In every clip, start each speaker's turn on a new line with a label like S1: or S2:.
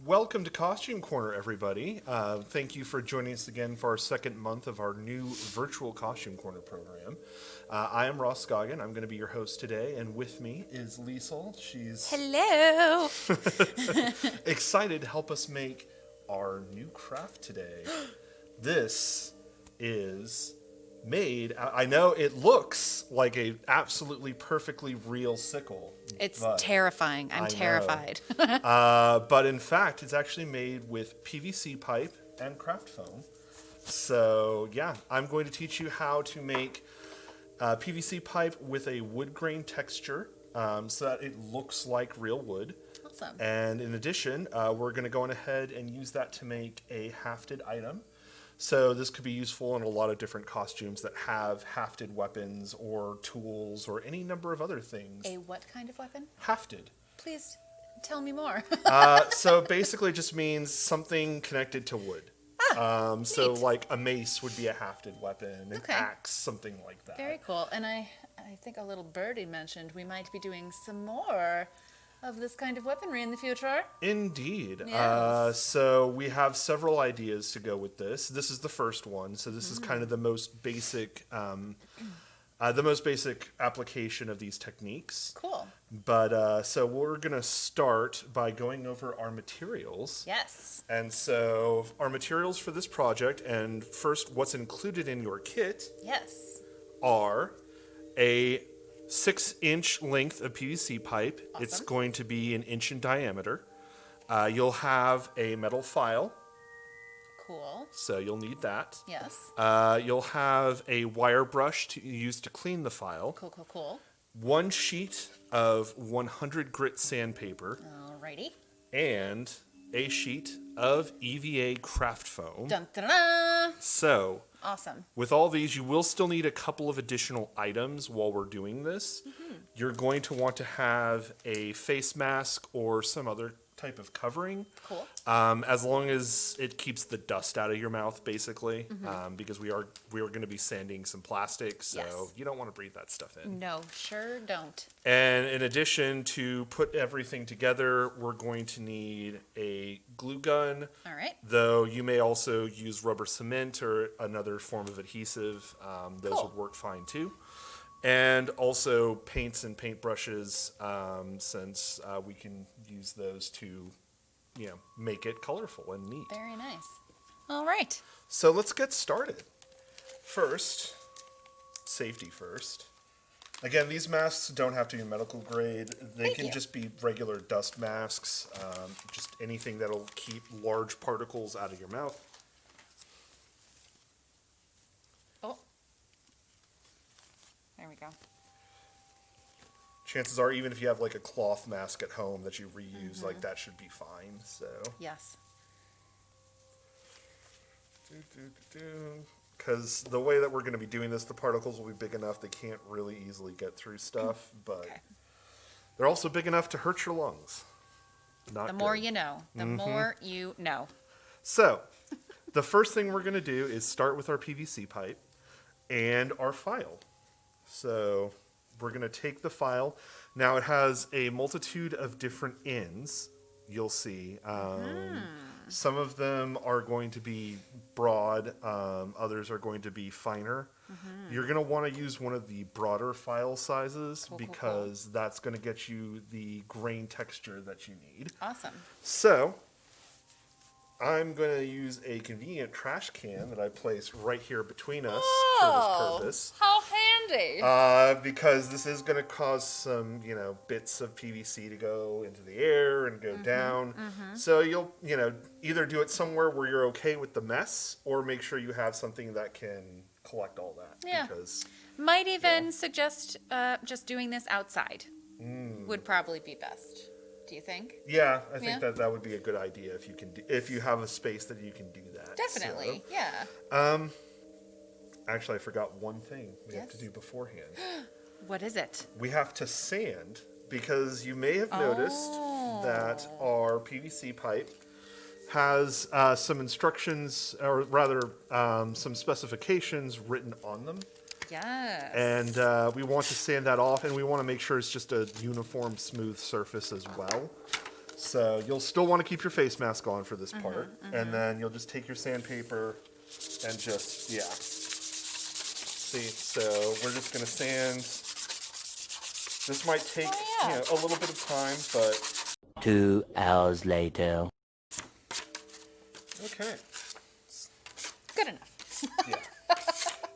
S1: Welcome to Costume Corner, everybody. Thank you for joining us again for our second month of our new virtual Costume Corner program. I am Ross Scoggin. I'm going to be your host today, and with me is Liesl. She's
S2: Hello.
S1: excited to help us make our new craft today. This is made, I know it looks like a absolutely perfectly real sickle.
S2: It's terrifying. I'm terrified.
S1: But in fact, it's actually made with PVC pipe and craft foam. So yeah, I'm going to teach you how to make PVC pipe with a wood grain texture so that it looks like real wood.
S2: Awesome.
S1: And in addition, we're going to go on ahead and use that to make a hafted item. So this could be useful in a lot of different costumes that have hafted weapons or tools or any number of other things.
S2: A what kind of weapon?
S1: Hafted.
S2: Please tell me more.
S1: So basically it just means something connected to wood. So like a mace would be a hafted weapon, an axe, something like that.
S2: Very cool. And I think a little birdie mentioned we might be doing some more of this kind of weaponry in the future.
S1: Indeed.
S2: Yes.
S1: So we have several ideas to go with this. This is the first one. So this is kind of the most basic application of these techniques.
S2: Cool.
S1: But so we're going to start by going over our materials.
S2: Yes.
S1: And so our materials for this project, and first what's included in your kit,
S2: Yes.
S1: are a 6-inch length of PVC pipe.
S2: Awesome.
S1: It's going to be an inch in diameter. You'll have a metal file,
S2: Cool.
S1: so you'll need that.
S2: Yes.
S1: You'll have a wire brush to use to clean the file.
S2: Cool, cool, cool.
S1: 1 sheet of 100 grit sandpaper,
S2: Alrighty.
S1: and a sheet of EVA craft foam.
S2: Dun, dun, dun.
S1: So,
S2: Awesome.
S1: with all these, you will still need a couple of additional items while we're doing this. You're going to want to have a face mask or some other type of covering.
S2: Cool.
S1: As long as it keeps the dust out of your mouth, basically, because we are going to be sanding some plastic, so
S2: Yes.
S1: you don't want to breathe that stuff in.
S2: No, sure don't.
S1: And in addition, to put everything together, we're going to need a glue gun.
S2: All right.
S1: Though you may also use rubber cement or another form of adhesive. Those
S2: Cool.
S1: would work fine too. And also paints and paintbrushes, since we can use those to, make it colorful and neat.
S2: Very nice. All right.
S1: So let's get started. First, safety first. Again, these masks don't have to be medical grade. They
S2: Thank
S1: can
S2: you.
S1: just be regular dust masks, just anything that'll keep large particles out of your mouth.
S2: Oh. There we go.
S1: Chances are, even if you have like a cloth mask at home that you reuse, like that should be fine. So,
S2: Yes.
S1: because the way that we're going to be doing this, the particles will be big enough they can't really easily get through stuff, but
S2: Okay.
S1: they're also big enough to hurt your lungs. Not
S2: The more
S1: good.
S2: you know. The more you know.
S1: So, the first thing we're going to do is start with our PVC pipe and our file. So, we're going to take the file. Now, it has a multitude of different ends, you'll see. Some of them are going to be broad, others are going to be finer. You're going to want to use one of the broader file sizes
S2: Cool, cool, cool.
S1: because that's going to get you the grain texture that you need.
S2: Awesome.
S1: So, I'm going to use a convenient trash can that I placed right here between us for this purpose.
S2: How handy.
S1: Because this is going to cause some, bits of PVC to go into the air and go down. So you'll, either do it somewhere where you're okay with the mess, or make sure you have something that can collect all that.
S2: Yeah.
S1: Because
S2: Might even suggest just doing this outside. Would probably be best. Do you think?
S1: yeah, I think
S2: Yeah.
S1: that would be a good idea if you can if you have a space that you can do that.
S2: Definitely. Yeah.
S1: So, actually, I forgot one thing we have to
S2: Yes.
S1: do beforehand.
S2: What is it?
S1: We have to sand, because you may have noticed that our PVC pipe has some instructions, or rather some specifications written on them.
S2: Yes.
S1: And we want to sand that off, and we want to make sure it's just a uniform, smooth surface as well. So you'll still want to keep your face mask on for this part. And then you'll just take your sandpaper and just, yeah. See, so we're just going to sand. This might take a little bit of time, but...
S3: 2 hours later.
S1: Okay.
S2: Good enough.
S1: Yeah.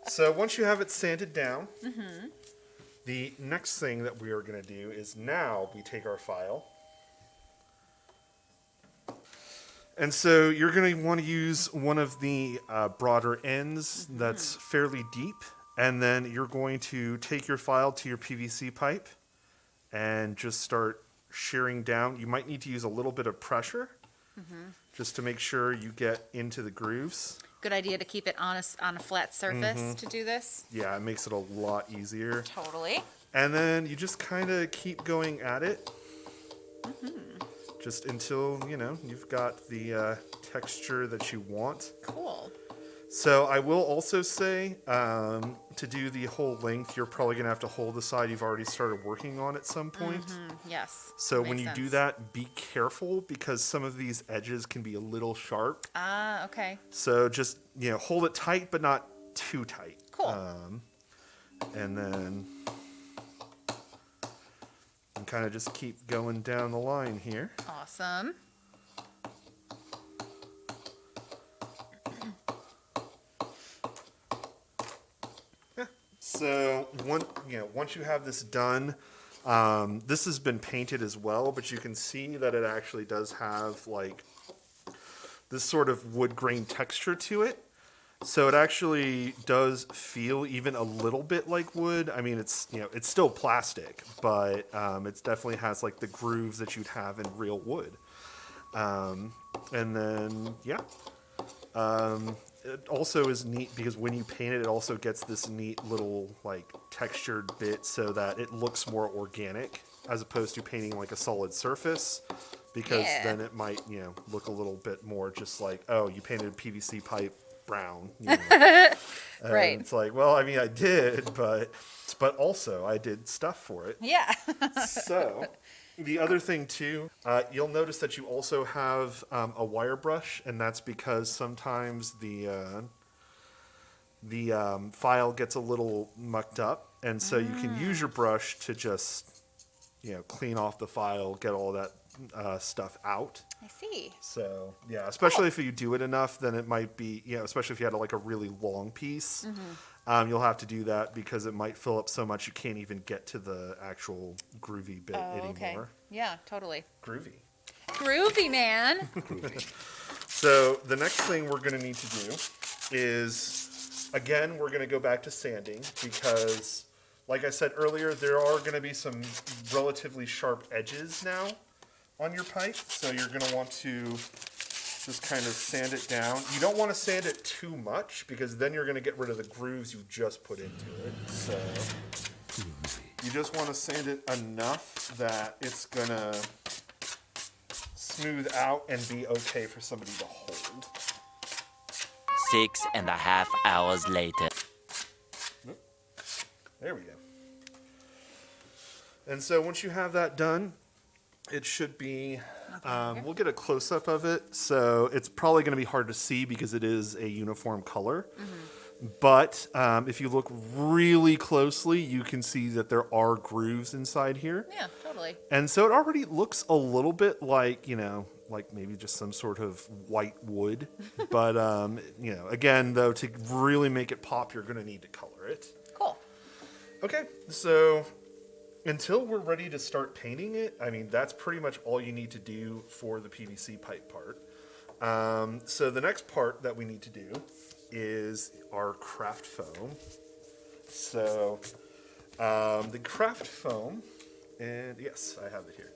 S1: So once you have it sanded down, the next thing that we are going to do is now we take our file. And so you're going to want to use one of the broader ends that's fairly deep. And then you're going to take your file to your PVC pipe and just start shearing down. You might need to use a little bit of pressure just to make sure you get into the grooves.
S2: Good idea to keep it on a flat surface to do this.
S1: Yeah, it makes it a lot easier.
S2: Totally.
S1: And then you just kind of keep going at it. Just until, you've got the texture that you want.
S2: Cool.
S1: So I will also say, to do the whole length, you're probably going to have to hold the side you've already started working on at some point.
S2: Yes.
S1: So when
S2: makes
S1: you do
S2: sense.
S1: that, be careful because some of these edges can be a little sharp.
S2: Ah, okay.
S1: So just, hold it tight, but not too tight.
S2: Cool.
S1: And then kind of just keep going down the line here.
S2: Awesome.
S1: So once you have this done, this has been painted as well, but you can see that it actually does have like this sort of wood grain texture to it. So it actually does feel even a little bit like wood. I mean, it's it's still plastic, but it definitely has like the grooves that you'd have in real wood. And then it also is neat because when you paint it, it also gets this neat little like textured bit so that it looks more organic as opposed to painting like a solid surface. Because then it might look a little bit more just like, oh, you painted a PVC pipe brown.
S2: Right.
S1: It's like, well, I mean, I did, but also I did stuff for it.
S2: Yeah.
S1: So the other thing too, you'll notice that you also have a wire brush, and that's because sometimes the file gets a little mucked up, and so you can use your brush to just clean off the file, get all that stuff out.
S2: I see.
S1: So yeah, especially if you do it enough, then it might be especially if you had like a really long piece, you'll have to do that because it might fill up so much you can't even get to the actual groovy bit anymore.
S2: Okay. Yeah, totally.
S1: Groovy,
S2: man.
S1: So the next thing we're going to need to do is, again, we're going to go back to sanding because, like I said earlier, there are going to be some relatively sharp edges now on your pipe, so you're going to want to just kind of sand it down. You don't want to sand it too much because then you're going to get rid of the grooves you just put into it. So you just want to sand it enough that it's going to smooth out and be okay for somebody to hold.
S3: 6.5 hours later.
S1: There we go. And so once you have that done, it should be, we'll get a close-up of it. So it's probably going to be hard to see because it is a uniform color. But if you look really closely, you can see that there are grooves inside here.
S2: Yeah, totally.
S1: And so it already looks a little bit like, like maybe just some sort of white wood. But, again, though, to really make it pop, you're going to need to color it.
S2: Cool.
S1: Okay, so until we're ready to start painting it, I mean, that's pretty much all you need to do for the PVC pipe part. So the next part that we need to do is our craft foam. So the craft foam, and yes, I have it here.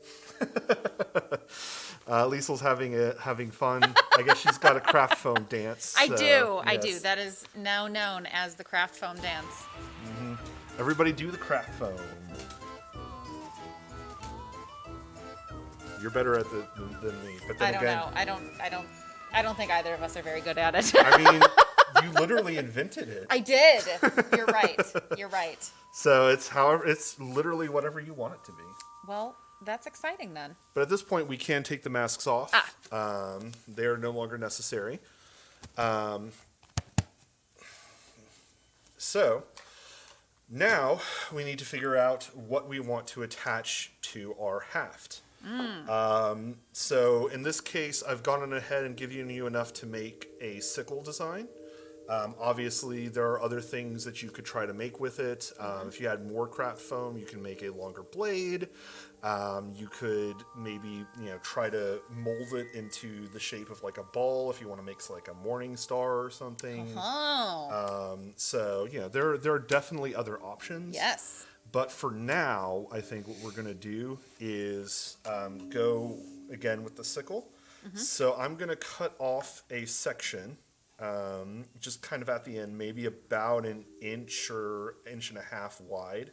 S1: Liesel's having fun. I guess she's got a craft foam dance.
S2: I
S1: so,
S2: do.
S1: yes.
S2: That is now known as the craft foam dance.
S1: Everybody do the craft foam. You're better at it than me. But then
S2: I don't know. I don't think either of us are very good at it.
S1: I mean, you literally invented it.
S2: I did. You're right.
S1: So it's literally whatever you want it to be.
S2: Well, That's exciting then.
S1: But at this point, we can take the masks off. They are no longer necessary. So now we need to figure out what we want to attach to our haft. So in this case, I've gone on ahead and given you enough to make a sickle design. Obviously, there are other things that you could try to make with it. If you had more craft foam, you can make a longer blade. You could maybe, try to mold it into the shape of like a ball if you want to make like a morning star or something. So, there are definitely other options.
S2: Yes.
S1: But for now, I think what we're going to do is go again with the sickle. So I'm going to cut off a section. Just kind of at the end, maybe about an inch or inch and a half wide.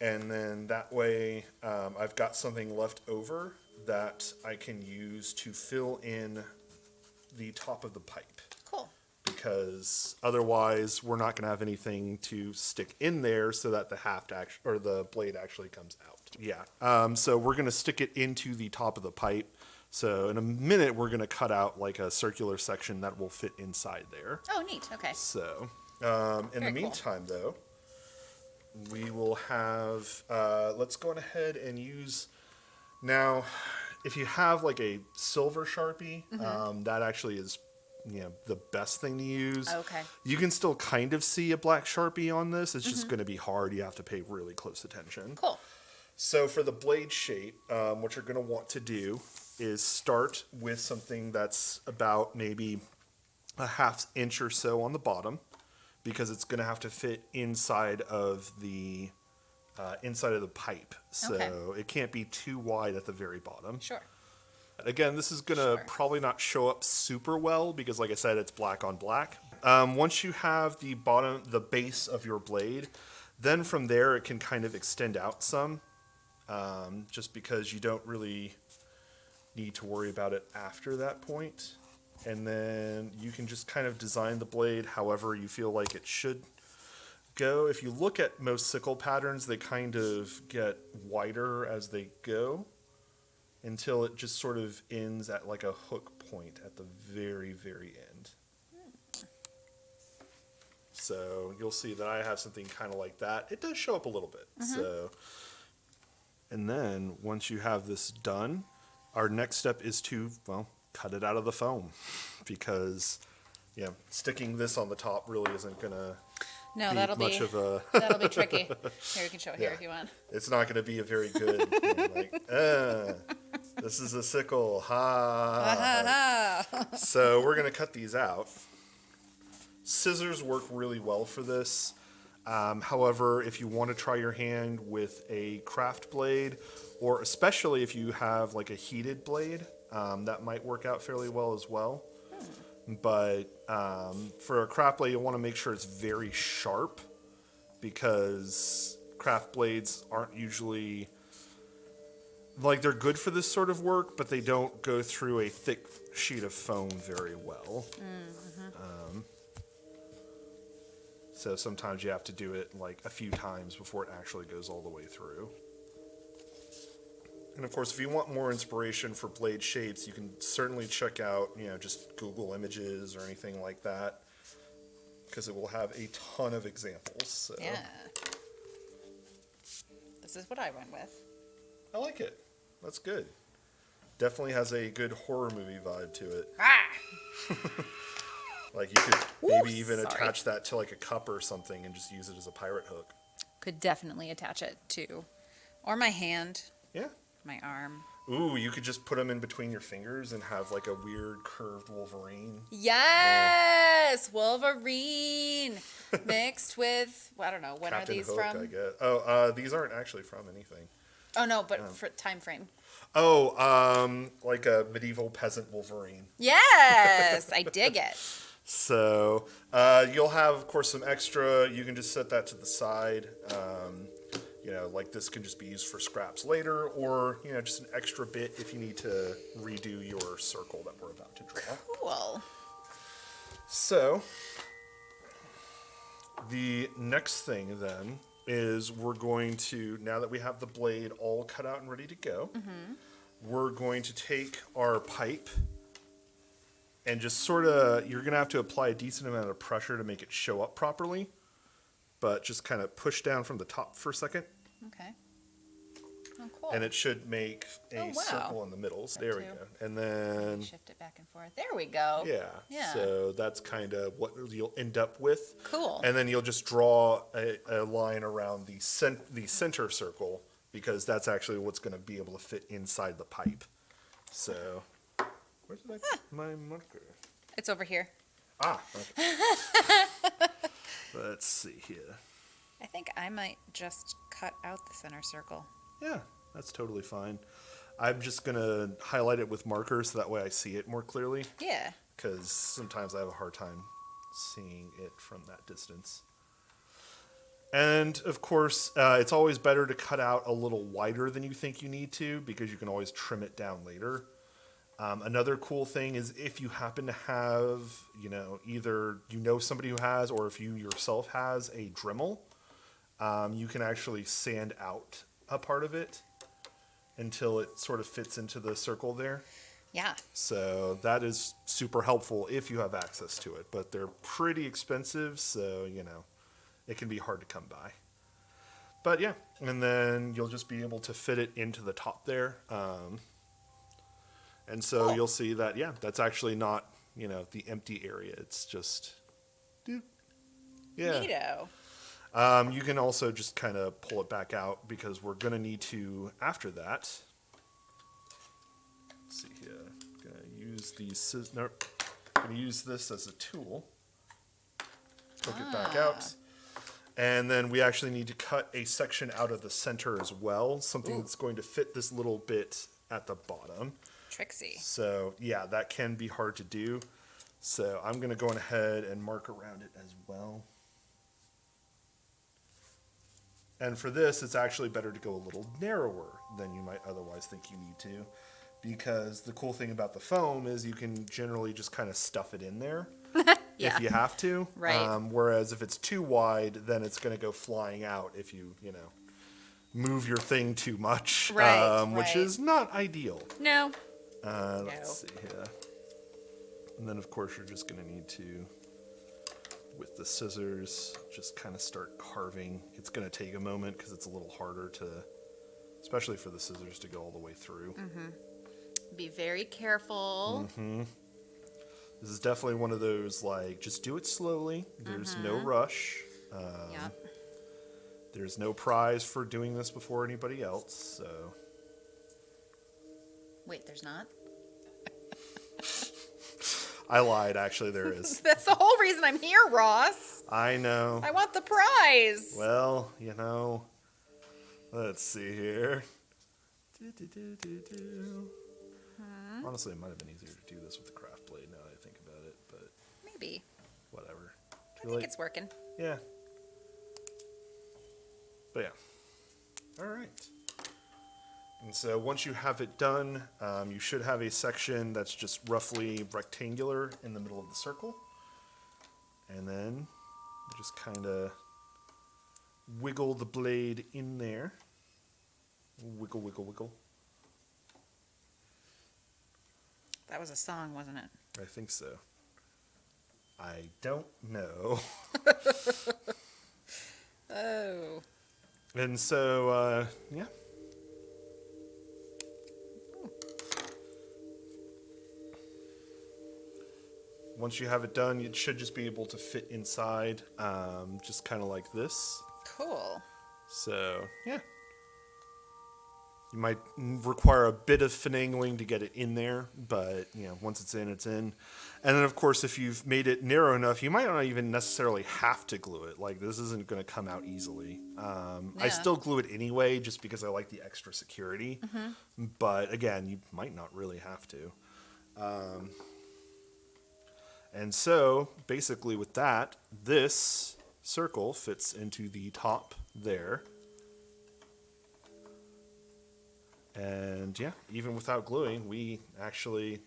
S1: And then that way I've got something left over that I can use to fill in the top of the pipe.
S2: Cool.
S1: Because otherwise we're not going to have anything to stick in there so that the haft or the blade actually comes out. Yeah. So we're going to stick it into the top of the pipe. So in a minute, we're going to cut out like a circular section that will fit inside there.
S2: Oh, neat. Okay.
S1: So in the meantime, though, we will have, let's go ahead and use, now, if you have like a silver Sharpie, that actually is, the best thing to use.
S2: Okay.
S1: You can still kind of see a black Sharpie on this. It's just going to be hard. You have to pay really close attention.
S2: Cool.
S1: So for the blade shape, what you're going to want to do is start with something that's about maybe a half inch or so on the bottom, because it's going to have to fit inside of the pipe. So it can't be too wide at the very bottom.
S2: Sure.
S1: Again, this is going to probably not show up super well because, like I said, it's black on black. Once you have the base of your blade, then from there it can kind of extend out some, just because you don't really need to worry about it after that point. And then you can just kind of design the blade however you feel like it should go. If you look at most sickle patterns, they kind of get wider as they go until it just sort of ends at like a hook point at the very, very end. So you'll see that I have something kind of like that. It does show up a little bit. So, and then once you have this done, our next step is to, cut it out of the foam, because, sticking this on the top really isn't going to
S2: that'll be tricky. Here, we can show it here if you want.
S1: It's not going to be a very good, this is a sickle, So we're going to cut these out. Scissors work really well for this. However, if you want to try your hand with a craft blade, or especially if you have like a heated blade, that might work out fairly well as well. But for a craft blade, you want to make sure it's very sharp, because craft blades aren't usually, like, they're good for this sort of work, but they don't go through a thick sheet of foam very well. So sometimes you have to do it like a few times before it actually goes all the way through. And of course, if you want more inspiration for blade shapes, you can certainly check out, just Google images or anything like that, because it will have a ton of examples. So.
S2: Yeah. This is what I went with.
S1: I like it. That's good. Definitely has a good horror movie vibe to it. Like you could maybe even attach that to like a cup or something and just use it as a pirate hook.
S2: Could definitely attach it to, or my hand.
S1: Yeah.
S2: My arm.
S1: Ooh, you could just put them in between your fingers and have like a weird curved Wolverine.
S2: Yes, Wolverine mixed with, I don't know, when
S1: Captain
S2: are these
S1: Hook,
S2: from?
S1: I guess. Oh, these aren't actually from anything.
S2: Oh no, but for time frame.
S1: Oh, like a medieval peasant Wolverine.
S2: Yes, I dig it.
S1: So you'll have, of course, some extra. You can just set that to the side. Like this can just be used for scraps later, or, just an extra bit if you need to redo your circle that we're about to draw.
S2: Cool.
S1: So the next thing then is we're going to, now that we have the blade all cut out and ready to go, we're going to take our pipe and just sort of, you're going to have to apply a decent amount of pressure to make it show up properly, but just kind of push down from the top for a second.
S2: Okay. Oh, cool.
S1: And it should make a
S2: Oh, wow.
S1: circle in the middle. So there we
S2: too.
S1: go. And then,
S2: Shift it back and forth. There we go.
S1: yeah. So that's kind of what you'll end up with.
S2: Cool.
S1: And then you'll just draw a line around the center circle, because that's actually what's going to be able to fit inside the pipe. So, where did I put my marker?
S2: It's over here.
S1: Okay. Let's see here.
S2: I think I might just cut out the center circle.
S1: Yeah, that's totally fine. I'm just going to highlight it with markers so that way I see it more clearly,
S2: Yeah.
S1: because sometimes I have a hard time seeing it from that distance. And, of course, it's always better to cut out a little wider than you think you need to, because you can always trim it down later. Another cool thing is if you happen to have, either somebody who has, or if you yourself has a Dremel, you can actually sand out a part of it until it sort of fits into the circle there.
S2: Yeah.
S1: So that is super helpful if you have access to it, but they're pretty expensive, so, it can be hard to come by. But yeah, and then you'll just be able to fit it into the top there. And so
S2: Cool.
S1: you'll see that, that's actually not, the empty area. It's just, yeah.
S2: Neato.
S1: You can also just kind of pull it back out, because we're going to need to, after that, let's see here, going to use these, going to use this as a tool, hook it back out, and then we actually need to cut a section out of the center as well, something that's going to fit this little bit at the bottom.
S2: Trixie.
S1: So, yeah, that can be hard to do. So I'm going to go ahead and mark around it as well. And for this, it's actually better to go a little narrower than you might otherwise think you need to, because the cool thing about the foam is you can generally just kind of stuff it in there
S2: Yeah.
S1: if you have to.
S2: Right.
S1: Whereas if it's too wide, then it's going to go flying out if you, move your thing too much,
S2: Right,
S1: which
S2: right.
S1: is not ideal.
S2: No.
S1: Let's see here. And then, of course, you're just going to need to, with the scissors, just kind of start carving. It's going to take a moment because it's a little harder to, especially for the scissors, to go all the way through.
S2: Be very careful.
S1: This is definitely one of those, just do it slowly. There's no rush.
S2: Yeah.
S1: There's no prize for doing this before anybody else, so.
S2: Wait, there's not?
S1: I lied, actually, there is.
S2: That's the whole reason I'm here, Ross.
S1: I know.
S2: I want the prize.
S1: Well, let's see here. Honestly, it might have been easier to do this with the craft blade now that I think about it, but
S2: Maybe.
S1: whatever.
S2: I think it's working.
S1: Yeah. But yeah. All right. And so once you have it done, you should have a section that's just roughly rectangular in the middle of the circle. And then you just kind of wiggle the blade in there. Wiggle, wiggle, wiggle.
S2: That was a song, wasn't it?
S1: I think so. I don't know.
S2: Oh.
S1: And so, yeah. Once you have it done, it should just be able to fit inside, just kind of like this.
S2: Cool.
S1: So, yeah. You might require a bit of finagling to get it in there, but, once it's in, it's in. And then, of course, if you've made it narrow enough, you might not even necessarily have to glue it. This isn't going to come out easily. I still glue it anyway, just because I like the extra security. But, again, you might not really have to. And so, basically with that, this circle fits into the top there. And yeah, even without gluing, we actually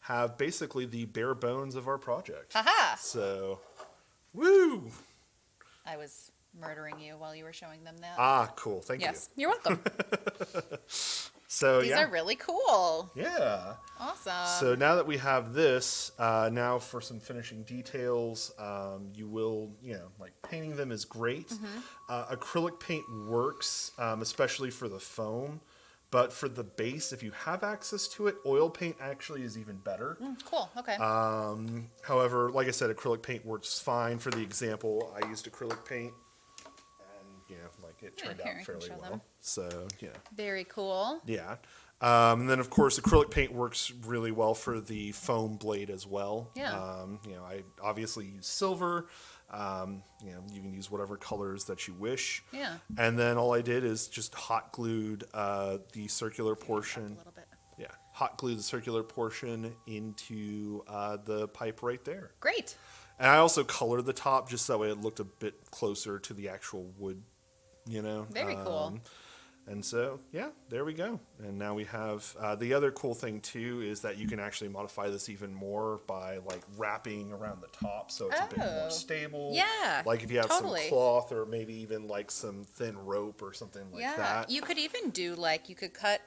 S1: have basically the bare bones of our project.
S2: Haha.
S1: So, woo!
S2: I was murdering you while you were showing them that.
S1: Ah, cool. Thank
S2: Yes, you're welcome.
S1: you. So
S2: These
S1: yeah.
S2: are really cool.
S1: Yeah.
S2: Awesome.
S1: So now that we have this, now for some finishing details, you will, like painting them is great. Acrylic paint works, especially for the foam. But for the base, if you have access to it, oil paint actually is even better.
S2: Cool. Okay.
S1: However, like I said, acrylic paint works fine. For the example, I used acrylic paint, and like it turned
S2: here, I
S1: out
S2: can
S1: fairly
S2: show
S1: well.
S2: them.
S1: So
S2: Very cool.
S1: yeah. And then of course acrylic paint works really well for the foam blade as well.
S2: Yeah.
S1: I obviously use silver. You can use whatever colors that you wish.
S2: Yeah.
S1: And then all I did is just hot glued the circular
S2: A
S1: portion.
S2: little bit.
S1: Yeah, hot glue the circular portion into the pipe right there.
S2: Great.
S1: And I also colored the top just so that way it looked a bit closer to the actual wood,
S2: Very cool.
S1: And so, yeah, there we go. And now we have the other cool thing too is that you can actually modify this even more by like wrapping around the top so it's a bit more stable.
S2: Yeah,
S1: Like if you have
S2: totally.
S1: some cloth or maybe even like some thin rope or something like
S2: Yeah.
S1: that.
S2: You could even do you could cut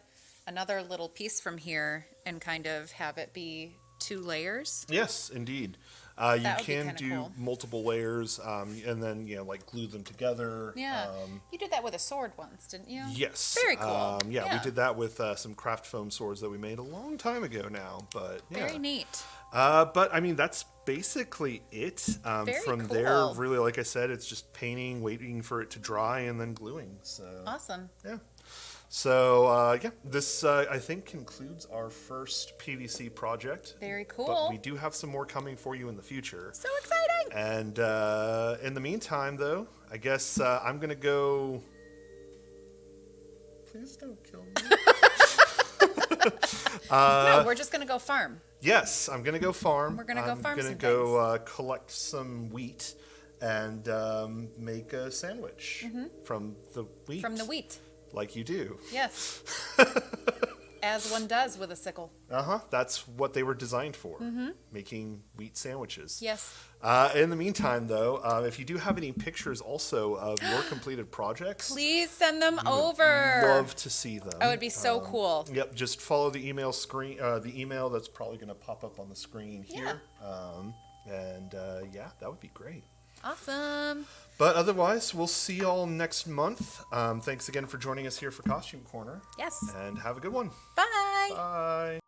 S2: another little piece from here and kind of have it be 2 layers.
S1: Yes, indeed. You
S2: would be
S1: can
S2: kinda
S1: do
S2: cool.
S1: multiple layers, and then like glue them together.
S2: Yeah. You did that with a sword once, didn't you?
S1: Yes.
S2: Very cool.
S1: Yeah, we did that with some craft foam swords that we made a long time ago now. But yeah.
S2: Very neat.
S1: But I mean, that's basically it.
S2: Very
S1: From
S2: cool.
S1: there, really, like I said, it's just painting, waiting for it to dry, and then gluing. So
S2: Awesome.
S1: yeah. So yeah, this I think concludes our first PVC project.
S2: Very cool.
S1: But we do have some more coming for you in the future.
S2: So exciting.
S1: And in the meantime, though, I guess I'm gonna go. Please don't kill me.
S2: No, we're just gonna go farm.
S1: Yes, I'm gonna go farm.
S2: We're gonna go farm
S1: I'm
S2: some
S1: gonna go collect some wheat and make a sandwich from the wheat.
S2: From the wheat.
S1: Like you do.
S2: Yes. As one does with a sickle.
S1: That's what they were designed for. Making wheat sandwiches.
S2: Yes.
S1: In the meantime, though, if you do have any pictures also of your completed projects,
S2: Please send them over.
S1: love to see them.
S2: Oh, it'd be so cool.
S1: Yep, just follow the email screen. The email that's probably going to pop up on the screen here. Yeah, that would be great.
S2: Awesome.
S1: But otherwise, we'll see y'all next month. Thanks again for joining us here for Costume Corner.
S2: Yes.
S1: And have a good one.
S2: Bye.
S1: Bye.